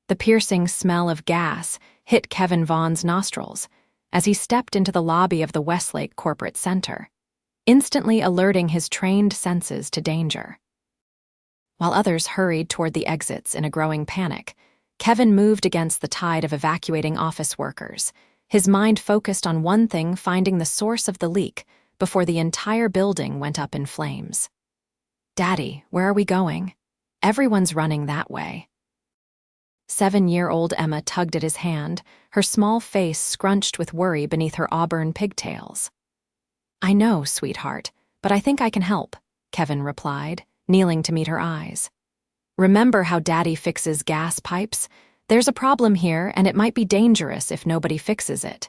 The piercing smell of gas hit Kevin Vaughn's nostrils as he stepped into the lobby of the Westlake Corporate Center, instantly alerting his trained senses to danger. While others hurried toward the exits in a growing panic, Kevin moved against the tide of evacuating office workers, his mind focused on one thing: finding the source of the leak before the entire building went up in flames. "Daddy, where are we going? Everyone's running that way." 7-year-old Emma tugged at his hand, her small face scrunched with worry beneath her auburn pigtails. "I know, sweetheart, but I think I can help," Kevin replied, kneeling to meet her eyes. "Remember how Daddy fixes gas pipes? There's a problem here, and it might be dangerous if nobody fixes it."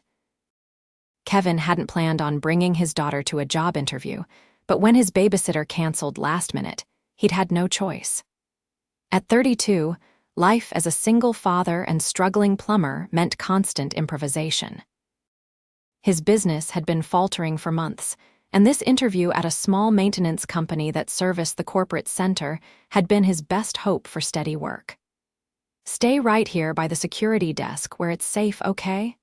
Kevin hadn't planned on bringing his daughter to a job interview, but when his babysitter canceled last minute, he'd had no choice. At 32, life as a single father and struggling plumber meant constant improvisation. His business had been faltering for months, and this interview at a small maintenance company that serviced the corporate center had been his best hope for steady work. "Stay right here by the security desk where it's safe, okay?"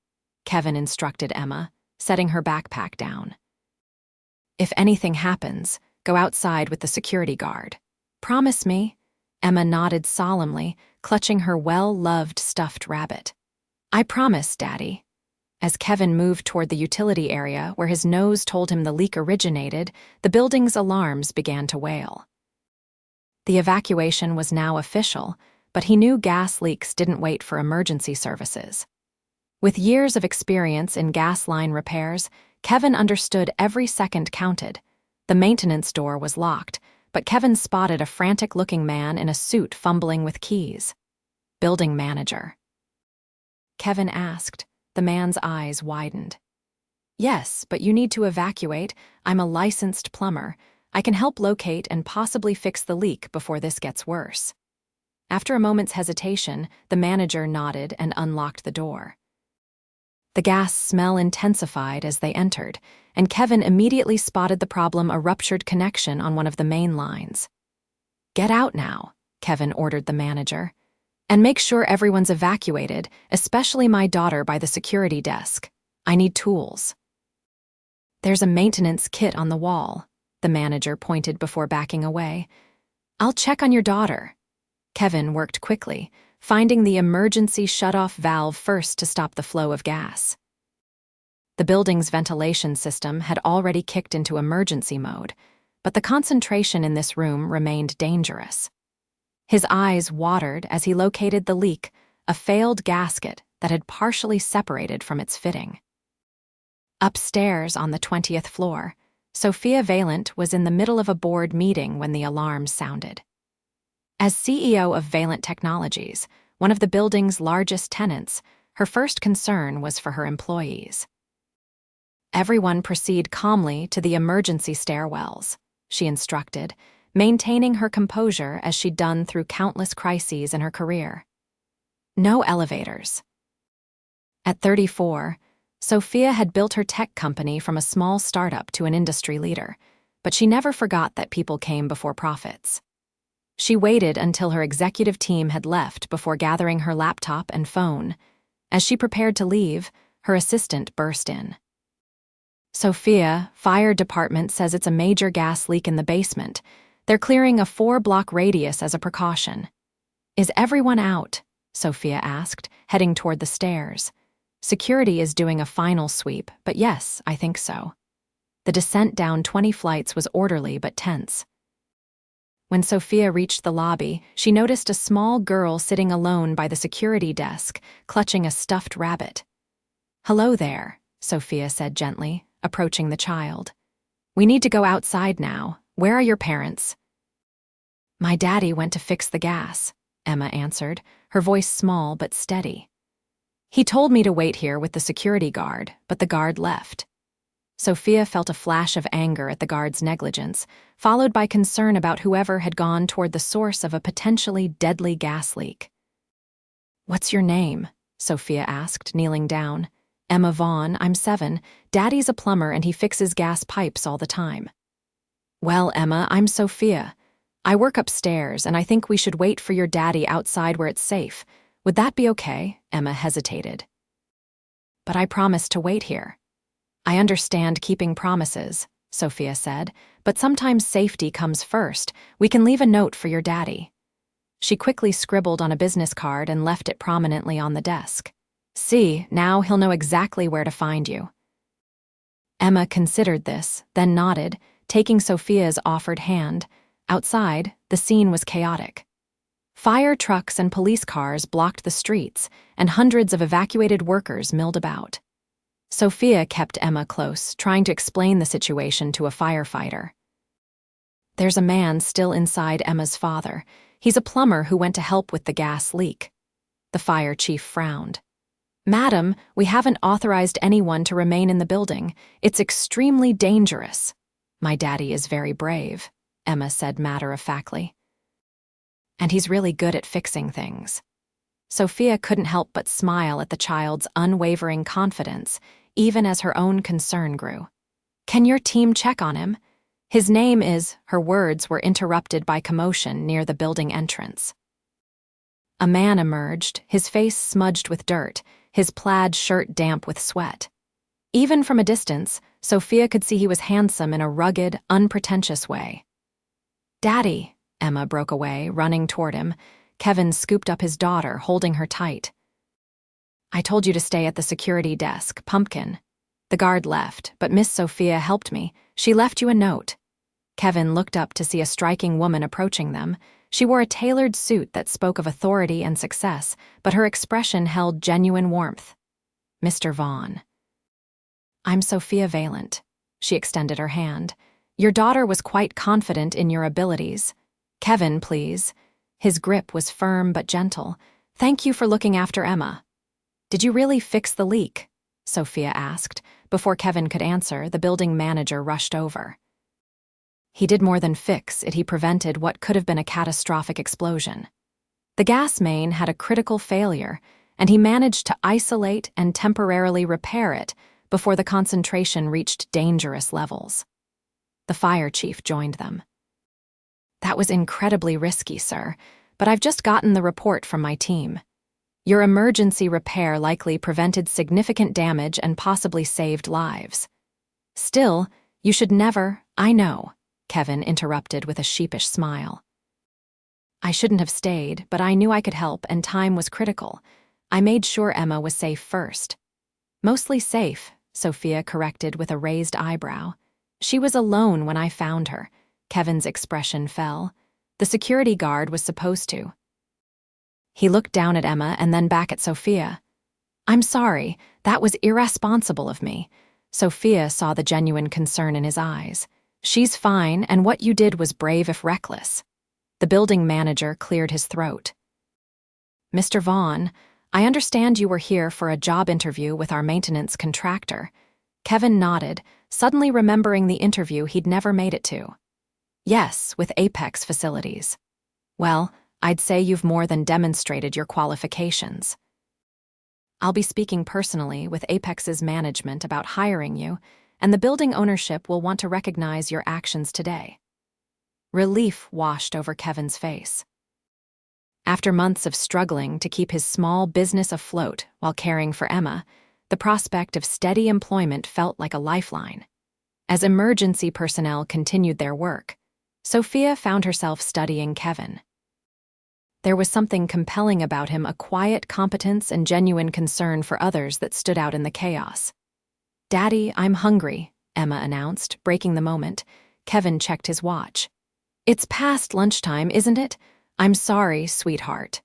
Kevin instructed Emma, setting her backpack down. "If anything happens, go outside with the security guard. Promise me?" Emma nodded solemnly, clutching her well-loved stuffed rabbit. "I promise, Daddy." As Kevin moved toward the utility area where his nose told him the leak originated, the building's alarms began to wail. The evacuation was now official, but he knew gas leaks didn't wait for emergency services. With years of experience in gas line repairs, Kevin understood every second counted. The maintenance door was locked, but Kevin spotted a frantic-looking man in a suit fumbling with keys. "Building manager?" Kevin asked. The man's eyes widened. "Yes, but you need to evacuate. I'm a licensed plumber. I can help locate and possibly fix the leak before this gets worse." After a moment's hesitation, the manager nodded and unlocked the door. The gas smell intensified as they entered, and Kevin immediately spotted the problem: a ruptured connection on one of the main lines. "Get out now," Kevin ordered the manager. "And make sure everyone's evacuated, especially my daughter by the security desk. I need tools." "There's a maintenance kit on the wall," the manager pointed before backing away. "I'll check on your daughter." Kevin worked quickly, finding the emergency shut-off valve first to stop the flow of gas. The building's ventilation system had already kicked into emergency mode, but the concentration in this room remained dangerous. His eyes watered as he located the leak: a failed gasket that had partially separated from its fitting. Upstairs on the 20th floor, Sophia Valente was in the middle of a board meeting when the alarms sounded. As CEO of Valente Technologies, one of the building's largest tenants, her first concern was for her employees. "Everyone proceed calmly to the emergency stairwells," she instructed, maintaining her composure as she'd done through countless crises in her career. "No elevators." At 34, Sophia had built her tech company from a small startup to an industry leader, but she never forgot that people came before profits. She waited until her executive team had left before gathering her laptop and phone. As she prepared to leave, her assistant burst in. "Sophia, fire department says it's a major gas leak in the basement. They're clearing a 4-block radius as a precaution." "Is everyone out?" Sophia asked, heading toward the stairs. "Security is doing a final sweep, but yes, I think so." The descent down 20 flights was orderly but tense. When Sophia reached the lobby, she noticed a small girl sitting alone by the security desk, clutching a stuffed rabbit. "Hello there," Sophia said gently, approaching the child. "We need to go outside now. Where are your parents?" "My daddy went to fix the gas," Emma answered, her voice small but steady. "He told me to wait here with the security guard, but the guard left." Sophia felt a flash of anger at the guard's negligence, followed by concern about whoever had gone toward the source of a potentially deadly gas leak. "What's your name?" Sophia asked, kneeling down. "Emma Vaughn, I'm 7. Daddy's a plumber and he fixes gas pipes all the time." "Well, Emma, I'm Sophia. I work upstairs and I think we should wait for your daddy outside where it's safe. Would that be okay? Emma hesitated. But I promised to wait here. I understand keeping promises, Sophia said, but sometimes safety comes first. We can leave a note for your daddy. She quickly scribbled on a business card and left it prominently on the desk. See, now he'll know exactly where to find you. Emma considered this, then nodded, taking Sophia's offered hand. Outside, the scene was chaotic. Fire trucks and police cars blocked the streets, and hundreds of evacuated workers milled about. Sophia kept Emma close, trying to explain the situation to a firefighter. There's a man still inside Emma's father. He's a plumber who went to help with the gas leak. The fire chief frowned. Madam, we haven't authorized anyone to remain in the building. It's extremely dangerous. My daddy is very brave, Emma said matter-of-factly. And he's really good at fixing things. Sophia couldn't help but smile at the child's unwavering confidence, even as her own concern grew. Can your team check on him? His name is— Her words were interrupted by commotion near the building entrance. A man emerged, his face smudged with dirt, his plaid shirt damp with sweat. Even from a distance, Sophia could see he was handsome in a rugged, unpretentious way. Daddy, Emma broke away, running toward him. Kevin scooped up his daughter, holding her tight. I told you to stay at the security desk, Pumpkin. The guard left, but Miss Sophia helped me. She left you a note. Kevin looked up to see a striking woman approaching them. She wore a tailored suit that spoke of authority and success, but her expression held genuine warmth. Mr. Vaughn. I'm Sophia Valente. She extended her hand. Your daughter was quite confident in your abilities. Kevin, please. His grip was firm but gentle. Thank you for looking after Emma. Did you really fix the leak? Sophia asked. Before Kevin could answer, the building manager rushed over. He did more than fix it, he prevented what could have been a catastrophic explosion. The gas main had a critical failure, and he managed to isolate and temporarily repair it before the concentration reached dangerous levels. The fire chief joined them. That was incredibly risky, sir, but I've just gotten the report from my team. Your emergency repair likely prevented significant damage and possibly saved lives. Still, you should never— I know, Kevin interrupted with a sheepish smile. I shouldn't have stayed, but I knew I could help and time was critical. I made sure Emma was safe first. Mostly safe, Sophia corrected with a raised eyebrow. She was alone when I found her. Kevin's expression fell. The security guard was supposed to. He looked down at Emma and then back at Sophia. I'm sorry, that was irresponsible of me. Sophia saw the genuine concern in his eyes. She's fine, and what you did was brave if reckless. The building manager cleared his throat. Mr. Vaughn, I understand you were here for a job interview with our maintenance contractor. Kevin nodded, suddenly remembering the interview he'd never made it to. Yes, with Apex Facilities. Well, I'd say you've more than demonstrated your qualifications. I'll be speaking personally with Apex's management about hiring you, and the building ownership will want to recognize your actions today. Relief washed over Kevin's face. After months of struggling to keep his small business afloat while caring for Emma, the prospect of steady employment felt like a lifeline. As emergency personnel continued their work, Sophia found herself studying Kevin. There was something compelling about him, a quiet competence and genuine concern for others that stood out in the chaos. Daddy, I'm hungry, Emma announced, breaking the moment. Kevin checked his watch. It's past lunchtime, isn't it? I'm sorry, sweetheart.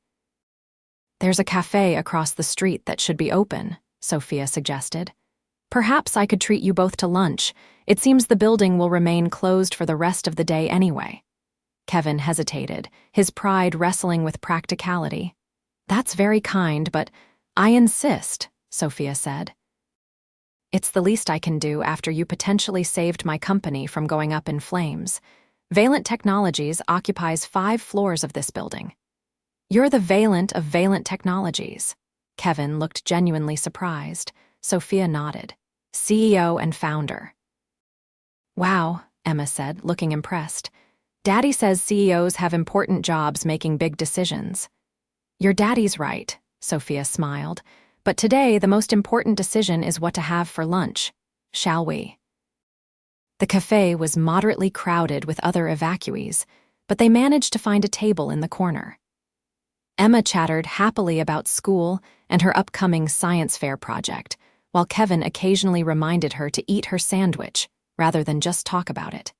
There's a cafe across the street that should be open, Sophia suggested. Perhaps I could treat you both to lunch. It seems the building will remain closed for the rest of the day anyway. Kevin hesitated, his pride wrestling with practicality. That's very kind, but I insist, Sophia said. It's the least I can do after you potentially saved my company from going up in flames. Valente Technologies occupies 5 floors of this building. You're the Valente of Valente Technologies. Kevin looked genuinely surprised. Sophia nodded. CEO and founder. Wow, Emma said, looking impressed. Daddy says CEOs have important jobs making big decisions. Your daddy's right, Sophia smiled. "But today, the most important decision is what to have for lunch. Shall we?" The cafe was moderately crowded with other evacuees, but they managed to find a table in the corner. Emma chattered happily about school and her upcoming science fair project, while Kevin occasionally reminded her to eat her sandwich rather than just talk about it.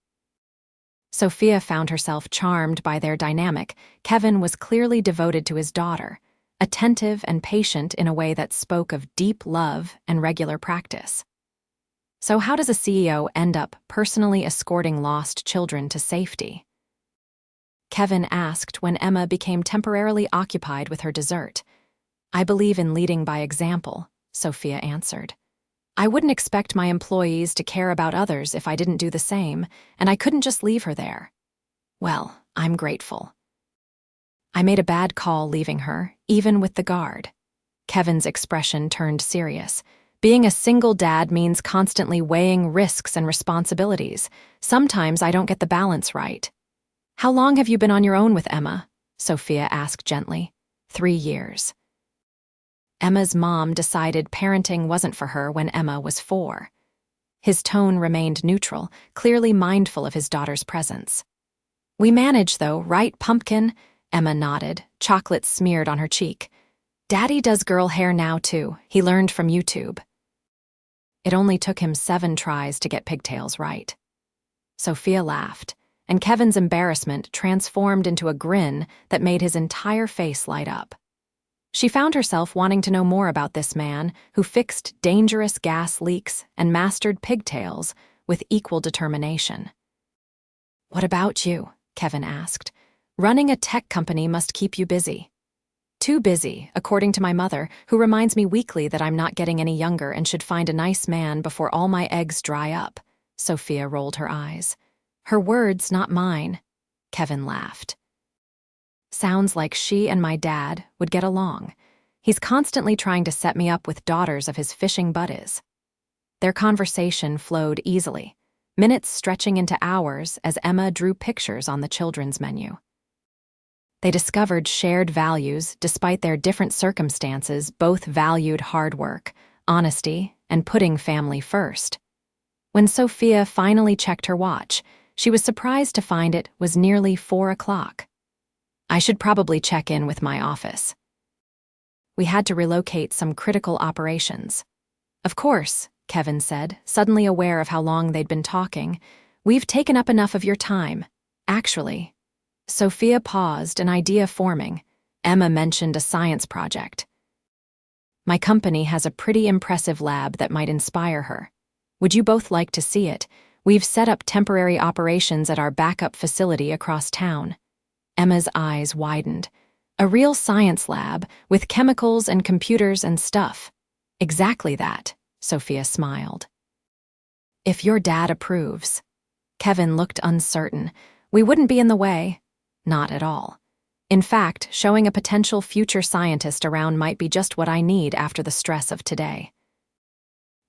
Sophia found herself charmed by their dynamic. Kevin was clearly devoted to his daughter, attentive and patient in a way that spoke of deep love and regular practice. So how does a CEO end up personally escorting lost children to safety? Kevin asked when Emma became temporarily occupied with her dessert. "I believe in leading by example," Sophia answered. "I wouldn't expect my employees to care about others if I didn't do the same, and I couldn't just leave her there. Well, I'm grateful. I made a bad call leaving her, even with the guard." Kevin's expression turned serious. "Being a single dad means constantly weighing risks and responsibilities. Sometimes I don't get the balance right." "How long have you been on your own with Emma?" Sophia asked gently. 3 years. Emma's mom decided parenting wasn't for her when Emma was 4. His tone remained neutral, clearly mindful of his daughter's presence. "We manage, though, right, Pumpkin?" Emma nodded, chocolate smeared on her cheek. "Daddy does girl hair now, too. He learned from YouTube." It only took him 7 tries to get pigtails right. Sophia laughed, and Kevin's embarrassment transformed into a grin that made his entire face light up. She found herself wanting to know more about this man who fixed dangerous gas leaks and mastered pigtails with equal determination. "What about you?" Kevin asked. "Running a tech company must keep you busy." "Too busy, according to my mother, who reminds me weekly that I'm not getting any younger and should find a nice man before all my eggs dry up." Sophia rolled her eyes. "Her words, not mine." Kevin laughed. "Sounds like she and my dad would get along. He's constantly trying to set me up with daughters of his fishing buddies." Their conversation flowed easily, minutes stretching into hours as Emma drew pictures on the children's menu. They discovered shared values. Despite their different circumstances, both valued hard work, honesty, and putting family first. When Sophia finally checked her watch, she was surprised to find it was nearly 4 o'clock. "I should probably check in with my office. We had to relocate some critical operations." "Of course," Kevin said, suddenly aware of how long they'd been talking. "We've taken up enough of your time. Actually." Sophia paused, an idea forming. Emma mentioned a science project. "My company has a pretty impressive lab that might inspire her. Would you both like to see it? We've set up temporary operations at our backup facility across town." Emma's eyes widened. "A real science lab, with chemicals and computers and stuff." "Exactly that," Sophia smiled. "If your dad approves." Kevin looked uncertain. "We wouldn't be in the way." "Not at all. In fact, showing a potential future scientist around might be just what I need after the stress of today."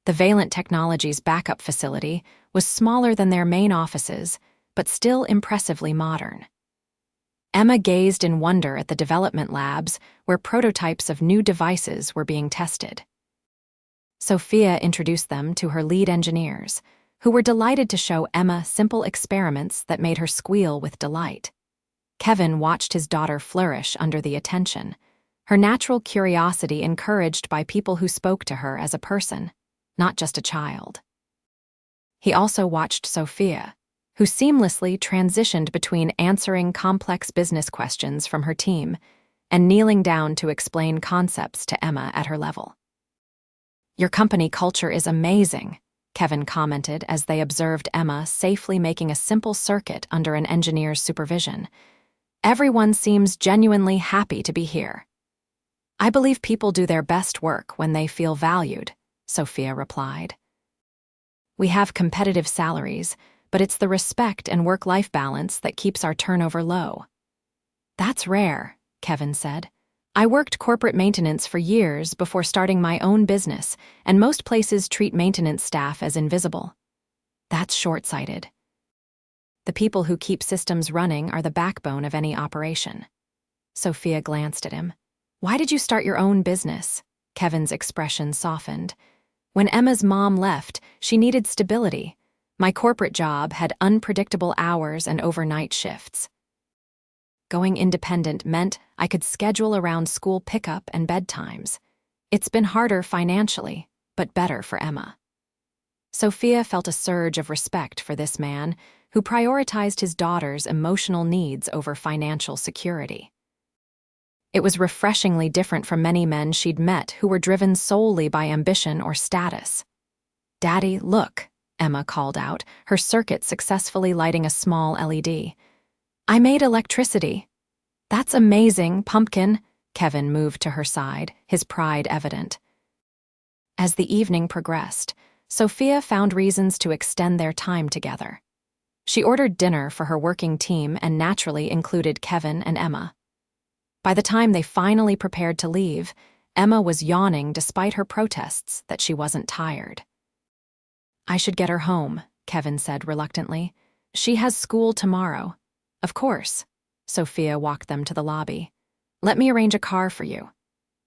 The Valent Technologies backup facility was smaller than their main offices, but still impressively modern. Emma gazed in wonder at the development labs where prototypes of new devices were being tested. Sophia introduced them to her lead engineers, who were delighted to show Emma simple experiments that made her squeal with delight. Kevin watched his daughter flourish under the attention, her natural curiosity encouraged by people who spoke to her as a person, not just a child. He also watched Sophia, who seamlessly transitioned between answering complex business questions from her team and kneeling down to explain concepts to Emma at her level. "Your company culture is amazing," Kevin commented as they observed Emma safely making a simple circuit under an engineer's supervision. "Everyone seems genuinely happy to be here." "I believe people do their best work when they feel valued," Sophia replied. "We have competitive salaries, but it's the respect and work-life balance that keeps our turnover low." "That's rare," Kevin said. "I worked corporate maintenance for years before starting my own business, and most places treat maintenance staff as invisible." "That's short-sighted. The people who keep systems running are the backbone of any operation." Sophia glanced at him. Why did you start your own business? Kevin's expression softened. When Emma's mom left, she needed stability. My corporate job had unpredictable hours and overnight shifts. Going independent meant I could schedule around school pickup and bedtimes. It's been harder financially, but better for Emma. Sophia felt a surge of respect for this man who prioritized his daughter's emotional needs over financial security. It was refreshingly different from many men she'd met who were driven solely by ambition or status. "Daddy, look," Emma called out, her circuit successfully lighting a small LED. "I made electricity." "That's amazing, pumpkin." Kevin moved to her side, his pride evident. As the evening progressed, Sophia found reasons to extend their time together. She ordered dinner for her working team and naturally included Kevin and Emma. By the time they finally prepared to leave, Emma was yawning despite her protests that she wasn't tired. "I should get her home," Kevin said reluctantly. "She has school tomorrow." "Of course." Sophia walked them to the lobby. "Let me arrange a car for you."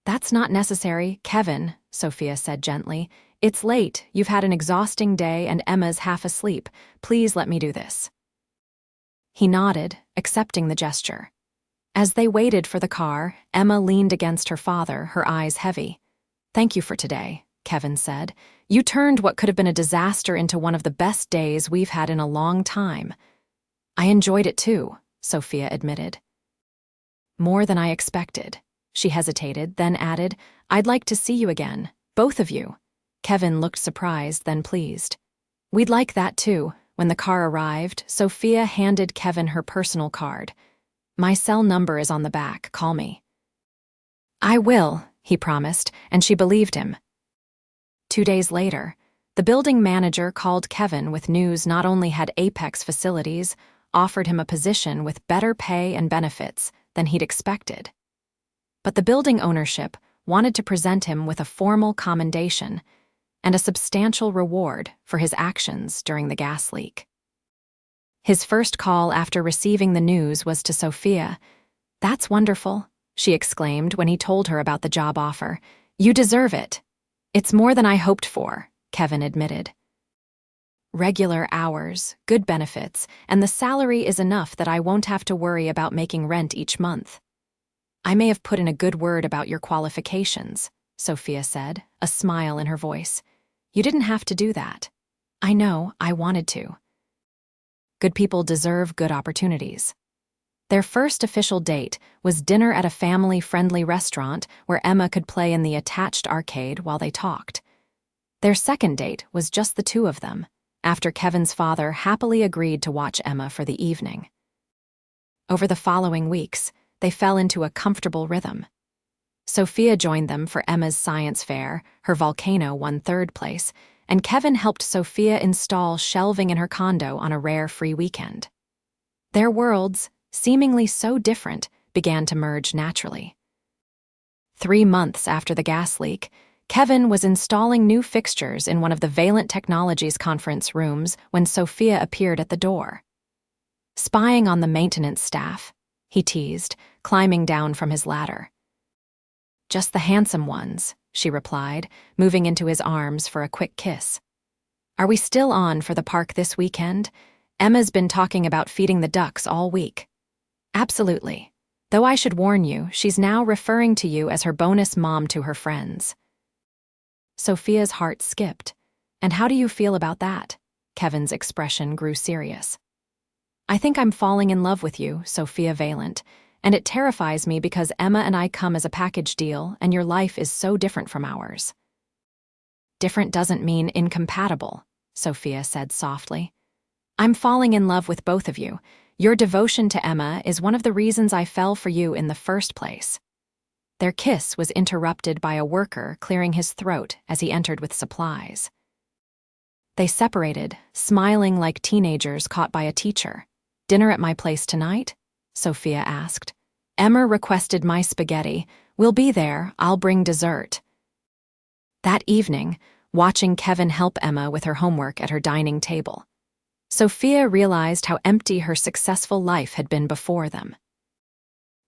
"That's not necessary, Kevin," Sophia said gently. "It's late, you've had an exhausting day, and Emma's half asleep. Please let me do this." He nodded, accepting the gesture. As they waited for the car, Emma leaned against her father, her eyes heavy. "Thank you for today," Kevin said. "You turned what could have been a disaster into one of the best days we've had in a long time." "I enjoyed it too," Sophia admitted. "More than I expected." She hesitated, then added, "I'd like to see you again, both of you." Kevin looked surprised, then pleased. "We'd like that too." When the car arrived, Sophia handed Kevin her personal card. "My cell number is on the back, call me." "I will," he promised, and she believed him. 2 days later, the building manager called Kevin with news not only had Apex facilities offered him a position with better pay and benefits than he'd expected, but the building ownership wanted to present him with a formal commendation and a substantial reward for his actions during the gas leak. His first call after receiving the news was to Sophia. "That's wonderful," she exclaimed when he told her about the job offer. "You deserve it." "It's more than I hoped for," Kevin admitted. "Regular hours, good benefits, and the salary is enough that I won't have to worry about making rent each month." "I may have put in a good word about your qualifications," Sophia said, a smile in her voice. "You didn't have to do that." "I know, I wanted to." Good people deserve good opportunities. Their first official date was dinner at a family-friendly restaurant where Emma could play in the attached arcade while they talked. Their second date was just the two of them, after Kevin's father happily agreed to watch Emma for the evening. Over the following weeks, they fell into a comfortable rhythm. Sophia joined them for Emma's science fair, her volcano won third place, and Kevin helped Sophia install shelving in her condo on a rare free weekend. Their worlds, seemingly so different, began to merge naturally. 3 months after the gas leak, Kevin was installing new fixtures in one of the Valent Technologies conference rooms when Sophia appeared at the door. "Spying on the maintenance staff," he teased, climbing down from his ladder. "Just the handsome ones," she replied, moving into his arms for a quick kiss. "Are we still on for the park this weekend? Emma's been talking about feeding the ducks all week." "Absolutely. Though I should warn you, she's now referring to you as her bonus mom to her friends." Sophia's heart skipped. "And how do you feel about that?" Kevin's expression grew serious. "I think I'm falling in love with you, Sophia Valente, and it terrifies me because Emma and I come as a package deal and your life is so different from ours." "Different doesn't mean incompatible," Sophia said softly. "I'm falling in love with both of you. Your devotion to Emma is one of the reasons I fell for you in the first place." Their kiss was interrupted by a worker clearing his throat as he entered with supplies. They separated, smiling like teenagers caught by a teacher. "Dinner at my place tonight?" Sophia asked. "Emma requested my spaghetti. We'll be there, I'll bring dessert." That evening, watching Kevin help Emma with her homework at her dining table, Sophia realized how empty her successful life had been before them.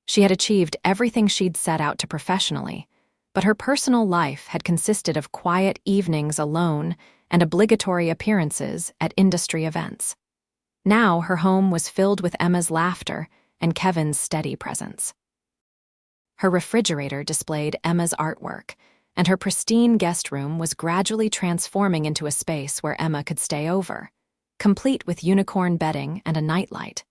She had achieved everything she'd set out to professionally, but her personal life had consisted of quiet evenings alone and obligatory appearances at industry events. Now her home was filled with Emma's laughter and Kevin's steady presence. Her refrigerator displayed Emma's artwork, and her pristine guest room was gradually transforming into a space where Emma could stay over, complete with unicorn bedding and a nightlight.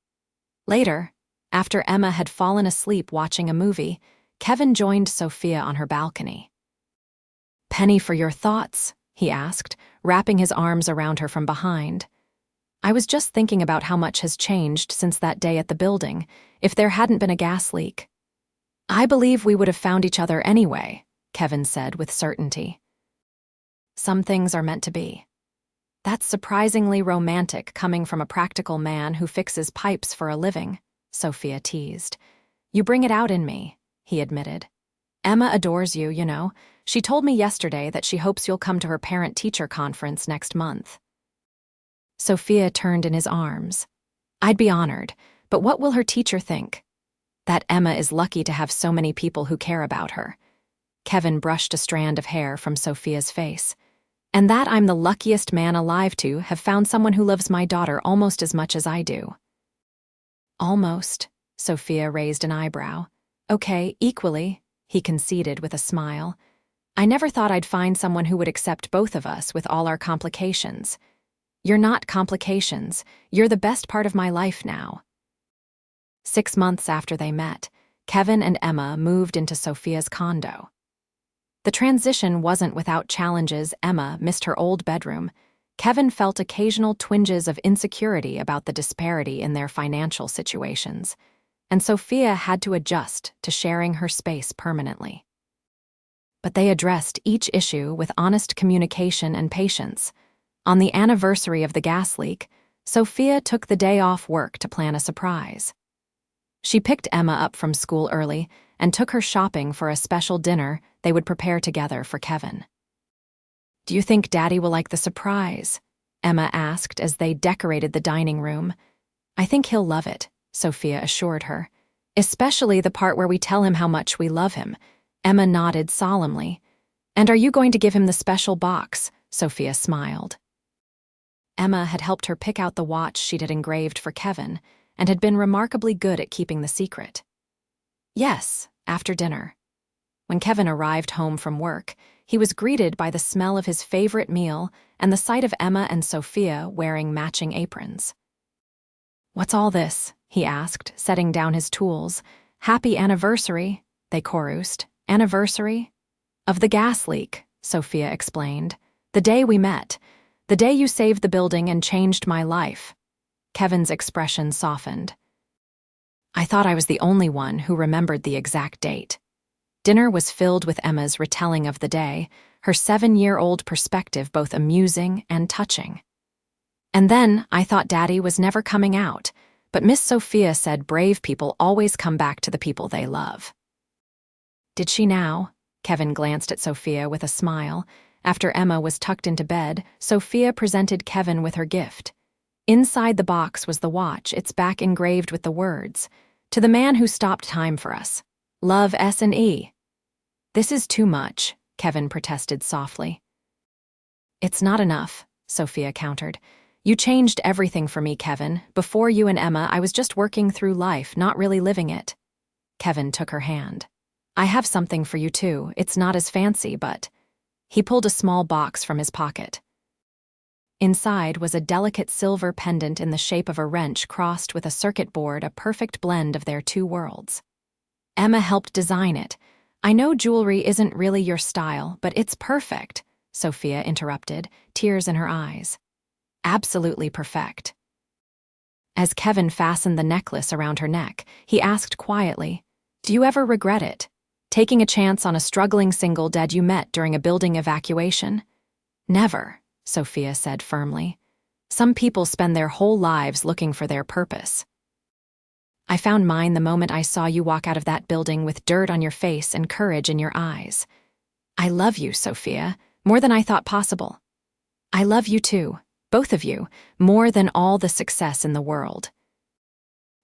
Later, after Emma had fallen asleep watching a movie, Kevin joined Sophia on her balcony. "Penny for your thoughts?" he asked, wrapping his arms around her from behind. "I was just thinking about how much has changed since that day at the building, if there hadn't been a gas leak." "I believe we would have found each other anyway," Kevin said with certainty. "Some things are meant to be." "That's surprisingly romantic coming from a practical man who fixes pipes for a living," Sophia teased. "You bring it out in me," he admitted. "Emma adores you, you know. She told me yesterday that she hopes you'll come to her parent-teacher conference next month." Sophia turned in his arms. "I'd be honored, but what will her teacher think?" "That Emma is lucky to have so many people who care about her." Kevin brushed a strand of hair from Sophia's face. "And that I'm the luckiest man alive to have found someone who loves my daughter almost as much as I do." "Almost," Sophia raised an eyebrow. "Okay, equally," he conceded with a smile. "I never thought I'd find someone who would accept both of us with all our complications." "You're not complications. You're the best part of my life now." 6 months after they met, Kevin and Emma moved into Sophia's condo. The transition wasn't without challenges. Emma missed her old bedroom. Kevin felt occasional twinges of insecurity about the disparity in their financial situations, and Sophia had to adjust to sharing her space permanently. But they addressed each issue with honest communication and patience. On the anniversary of the gas leak, Sophia took the day off work to plan a surprise. She picked Emma up from school early and took her shopping for a special dinner they would prepare together for Kevin. "Do you think Daddy will like the surprise?" Emma asked as they decorated the dining room. "I think he'll love it," Sophia assured her. "Especially the part where we tell him how much we love him." Emma nodded solemnly. "And are you going to give him the special box?" Sophia smiled. Emma had helped her pick out the watch she'd had engraved for Kevin and had been remarkably good at keeping the secret. "Yes, after dinner." When Kevin arrived home from work, he was greeted by the smell of his favorite meal and the sight of Emma and Sophia wearing matching aprons. "What's all this?" he asked, setting down his tools. "Happy anniversary," they chorused. "Anniversary?" "Of the gas leak," Sophia explained. "The day we met. The day you saved the building and changed my life." Kevin's expression softened. "I thought I was the only one who remembered the exact date." Dinner was filled with Emma's retelling of the day, her 7-year-old perspective both amusing and touching. "And then I thought Daddy was never coming out, but Miss Sophia said brave people always come back to the people they love." "Did she now?" Kevin glanced at Sophia with a smile. After Emma was tucked into bed, Sophia presented Kevin with her gift. Inside the box was the watch, its back engraved with the words, "To the man who stopped time for us. Love S&E." "This is too much," Kevin protested softly. "It's not enough," Sophia countered. "You changed everything for me, Kevin. Before you and Emma, I was just working through life, not really living it." Kevin took her hand. "I have something for you too. It's not as fancy, but..." He pulled a small box from his pocket. Inside was a delicate silver pendant in the shape of a wrench crossed with a circuit board, a perfect blend of their two worlds. "Emma helped design it. I know jewelry isn't really your style, but it's perfect," Sophia interrupted, tears in her eyes. "Absolutely perfect." As Kevin fastened the necklace around her neck, he asked quietly, "Do you ever regret it? Taking a chance on a struggling single dad you met during a building evacuation?" "Never," Sophia said firmly. "Some people spend their whole lives looking for their purpose. I found mine the moment I saw you walk out of that building with dirt on your face and courage in your eyes. I love you, Sophia, more than I thought possible. I love you too, both of you, more than all the success in the world."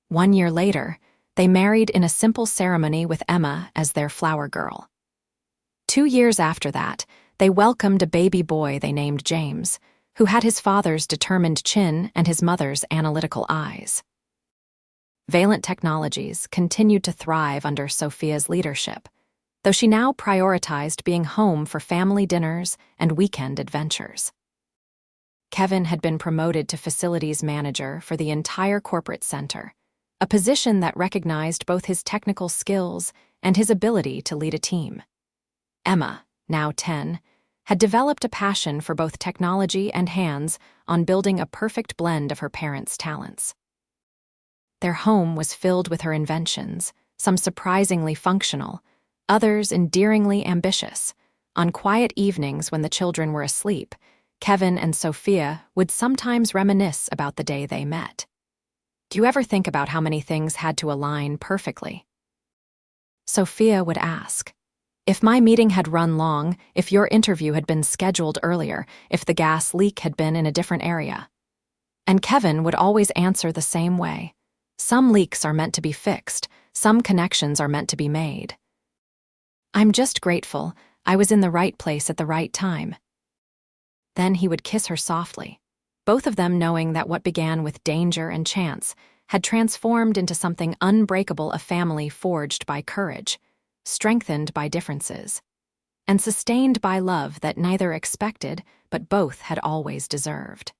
1 year later, They married in a simple ceremony with Emma as their flower girl. 2 years after that, they welcomed a baby boy they named James, who had his father's determined chin and his mother's analytical eyes. Valent Technologies continued to thrive under Sophia's leadership, though she now prioritized being home for family dinners and weekend adventures. Kevin had been promoted to facilities manager for the entire corporate center, a position that recognized both his technical skills and his ability to lead a team. Emma, now 10, had developed a passion for both technology and hands-on building a perfect blend of her parents' talents. Their home was filled with her inventions, some surprisingly functional, others endearingly ambitious. On quiet evenings when the children were asleep, Kevin and Sophia would sometimes reminisce about the day they met. "Do you ever think about how many things had to align perfectly?" Sophia would ask. "If my meeting had run long, if your interview had been scheduled earlier, if the gas leak had been in a different area." And Kevin would always answer the same way. "Some leaks are meant to be fixed, some connections are meant to be made. I'm just grateful I was in the right place at the right time." Then he would kiss her softly, both of them knowing that what began with danger and chance had transformed into something unbreakable, a family forged by courage, strengthened by differences, and sustained by love that neither expected but both had always deserved.